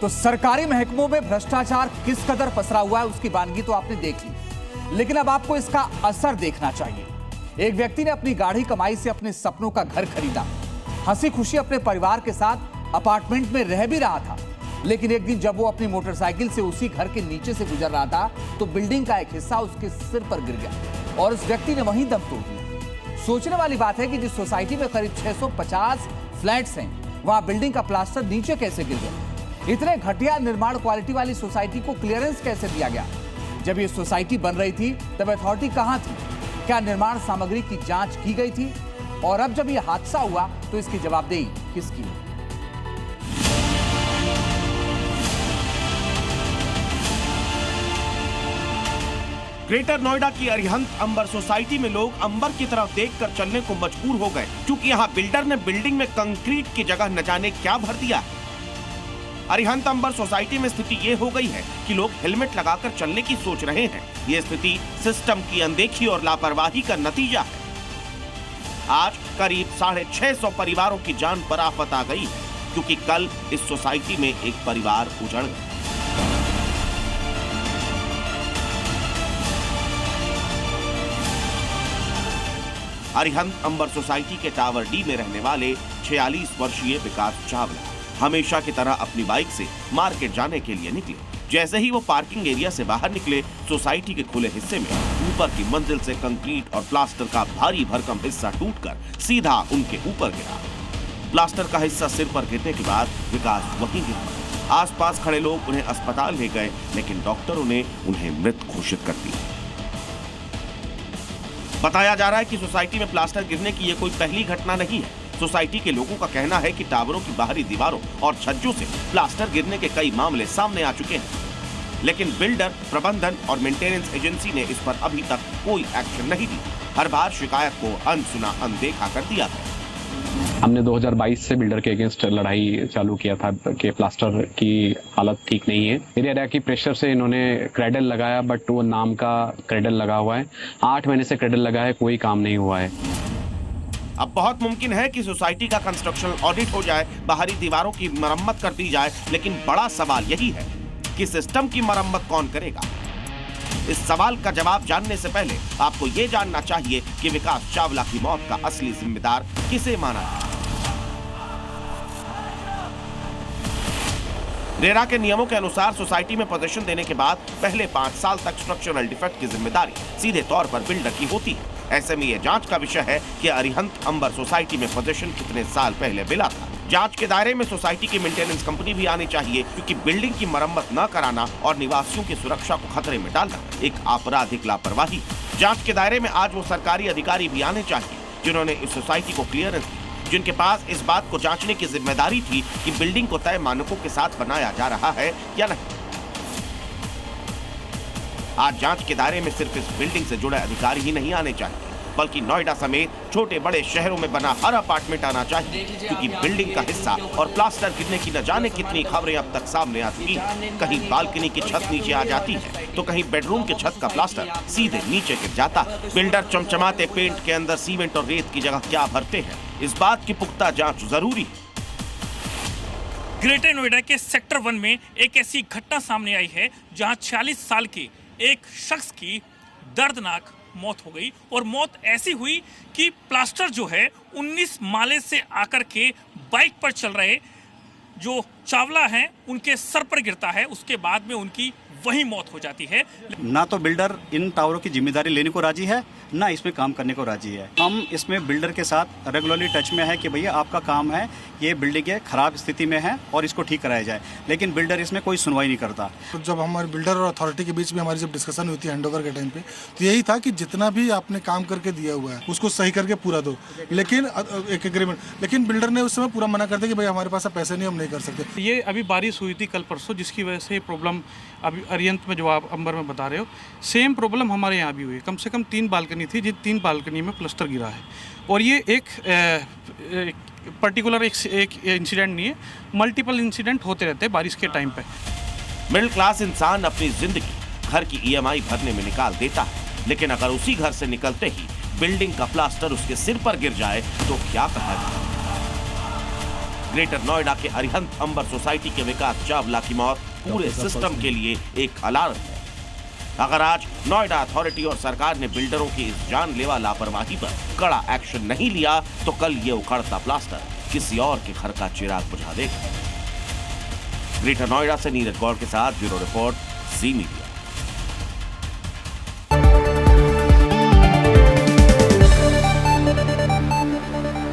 तो सरकारी महकमों में भ्रष्टाचार किस कदर पसरा हुआ है उसकी वानगी तो आपने देख ली, लेकिन अब आपको इसका असर देखना चाहिए। एक व्यक्ति ने अपनी गाढ़ी कमाई से अपने सपनों का घर खरीदा, हंसी खुशी अपने परिवार के साथ अपार्टमेंट में रह भी रहा था, लेकिन एक दिन जब वो अपनी मोटरसाइकिल से उसी घर के नीचे से गुजर रहा था तो बिल्डिंग का एक हिस्सा उसके सिर पर गिर गया और उस व्यक्ति ने वहीं दम तोड़ दिया। सोचने वाली बात है कि जिस सोसाइटी में करीब 650 फ्लैट्स हैं, वहां बिल्डिंग का प्लास्टर नीचे कैसे गिर गया? इतने घटिया निर्माण क्वालिटी वाली सोसाइटी को क्लियरेंस कैसे दिया गया? जब ये सोसाइटी बन रही थी तब अथॉरिटी कहां थी? क्या निर्माण सामग्री की जांच की गई थी? और अब जब यह हादसा हुआ तो इसकी जवाबदेही किसकी है? ग्रेटर नोएडा की अरिहंत अंबर सोसाइटी में लोग अंबर की तरफ देखकर चलने को मजबूर हो गए, क्योंकि यहाँ बिल्डर ने बिल्डिंग में कंक्रीट की जगह न जाने क्या भर दिया है। अरिहंत अंबर सोसाइटी में स्थिति ये हो गई है कि लोग हेलमेट लगाकर चलने की सोच रहे हैं। ये स्थिति सिस्टम की अनदेखी और लापरवाही का नतीजा है। आज करीब 650 परिवारों की जान पर आफत आ गई है, क्योंकि कल इस सोसाइटी में एक परिवार उजड़ गया। अरिहंत अंबर सोसाइटी के टावर डी में रहने वाले 46 वर्षीय विकास चावला हमेशा की तरह अपनी बाइक से मार्केट जाने के लिए निकले। जैसे ही वो पार्किंग एरिया से बाहर निकले, सोसाइटी के खुले हिस्से में ऊपर की मंजिल से कंक्रीट और प्लास्टर का भारी भरकम हिस्सा टूटकर सीधा उनके ऊपर गिरा। प्लास्टर का हिस्सा सिर पर गिरने के बाद विकास वहीं गिर पड़ा। आसपास खड़े लोग उन्हें अस्पताल ले गए, लेकिन डॉक्टरों ने उन्हें मृत घोषित कर दिया। बताया जा रहा है कि सोसाइटी में प्लास्टर गिरने की ये कोई पहली घटना नहीं है। सोसाइटी के लोगों का कहना है कि टावरों की बाहरी दीवारों और छज्जों से प्लास्टर गिरने के कई मामले सामने आ चुके हैं, लेकिन बिल्डर, प्रबंधन और मेंटेनेंस एजेंसी ने इस पर अभी तक कोई एक्शन नहीं दी। हर बार शिकायत को अनसुना अनदेखा कर दिया गया। हमने 2022 से बिल्डर के अगेंस्ट लड़ाई चालू किया था कि प्लास्टर की हालत ठीक नहीं है। मेरे एरिया की प्रेशर से इन्होंने क्रेडल लगाया, बट वो नाम का क्रेडल लगा हुआ है। 8 महीने से क्रेडल लगा है, कोई काम नहीं हुआ है। अब बहुत मुमकिन है कि सोसाइटी का कंस्ट्रक्शन ऑडिट हो जाए, बाहरी दीवारों की मरम्मत कर दी जाए, लेकिन बड़ा सवाल यही है कि सिस्टम की मरम्मत कौन करेगा? इस सवाल का जवाब जानने से पहले आपको ये जानना चाहिए कि विकास चावला की मौत का असली जिम्मेदार किसे माना जाए। रेरा के नियमों के अनुसार सोसाइटी में पोजीशन देने के बाद पहले 5 साल तक स्ट्रक्चरल डिफेक्ट की जिम्मेदारी सीधे तौर पर बिल्डर की होती है। ऐसे में यह जांच का विषय है कि अरिहंत अंबर सोसाइटी में पोजीशन कितने साल पहले मिला था। जांच के दायरे में सोसाइटी की मेंटेनेंस कंपनी भी आनी चाहिए, क्योंकि बिल्डिंग की मरम्मत न कराना और निवासियों की सुरक्षा को खतरे में डालना एक आपराधिक लापरवाही। जांच के दायरे में आज वो सरकारी अधिकारी भी आने चाहिए जिन्होंने इस सोसाइटी को क्लियरेंस दी, जिनके पास इस बात को जांचने की जिम्मेदारी थी कि बिल्डिंग को तय मानकों के साथ बनाया जा रहा है या नहीं। आज जांच के दायरे में सिर्फ इस बिल्डिंग से जुड़े अधिकारी ही नहीं आने चाहिए, बल्कि नोएडा समेत छोटे बड़े शहरों में बना हर अपार्टमेंट आना चाहिए, क्योंकि बिल्डिंग का हिस्सा और प्लास्टर गिरने की न जाने कितनी खबरें अब तक सामने आ चुकी हैं। कहीं बालकनी की छत नीचे आ जाती है, तो कहीं बेडरूम की छत का प्लास्टर सीधे नीचे गिर जाता है। बिल्डर चमचमाते पेंट के अंदर सीमेंट और रेत की जगह क्या भरते हैं, इस बात की पुख्ता जांच जरूरी है। ग्रेटर नोएडा के सेक्टर 1 में एक ऐसी घटना सामने आई है जहां 46 साल के एक शख्स की दर्दनाक मौत हो गई, और मौत ऐसी हुई कि प्लास्टर जो है 19 माले से आकर के बाइक पर चल रहे जो चावला हैं उनके सर पर गिरता है। उसके बाद में उनकी वही मौत हो जाती है। ना तो बिल्डर इन टावरों की जिम्मेदारी लेने को राजी है, ना इसमें काम करने को राजी है। हम इसमें बिल्डर के साथ रेगुलरली टच में है कि भैया आपका काम है, ये बिल्डिंग खराब स्थिति में है और इसको ठीक कराया जाए, लेकिन बिल्डर इसमें कोई सुनवाई नहीं करता। तो जब हमारे बिल्डर और अथॉरिटी के बीच में हमारी जब डिस्कशन हुई थी हैंडओवर के टाइम पे, तो यही था कि जितना भी आपने काम करके दिया हुआ है उसको सही करके पूरा दो, लेकिन एक एग्रीमेंट, लेकिन बिल्डर ने उस समय पूरा मना कर दिया कि भाई हमारे पास पैसे नहीं, हम नहीं कर सकते। ये अभी बारिश हुई थी कल परसों, जिसकी वजह से प्रॉब्लम अभी अरिहंत में जो आप अंबर में बता रहे हो, सेम प्रॉब्लम हमारे यहाँ भी हुई। कम से कम 3 बालकनी थी, जिन 3 बालकनी में प्लास्टर गिरा है, और ये एक पर्टिकुलर एक इंसिडेंट नहीं है, मल्टीपल इंसिडेंट होते रहते हैं बारिश के टाइम पे। मिडिल क्लास इंसान अपनी जिंदगी घर की EMI भरने में निकाल देता है, लेकिन अगर उसी घर से निकलते ही बिल्डिंग का प्लास्टर उसके सिर पर गिर जाए तो क्या कहा जाए। ग्रेटर नोएडा के अरिहंत अंबर सोसाइटी के विकास चावला की मौत पूरे सिस्टम के लिए एक अलार्म है। अगर आज नोएडा अथॉरिटी और सरकार ने बिल्डरों की इस जानलेवा लापरवाही पर कड़ा एक्शन नहीं लिया तो कल ये उखड़ता प्लास्टर किसी और के घर का चिराग बुझा देगा। ग्रेटर नोएडा से नीरज गौड़ के साथ ब्यूरो रिपोर्ट, ज़ी मीडिया।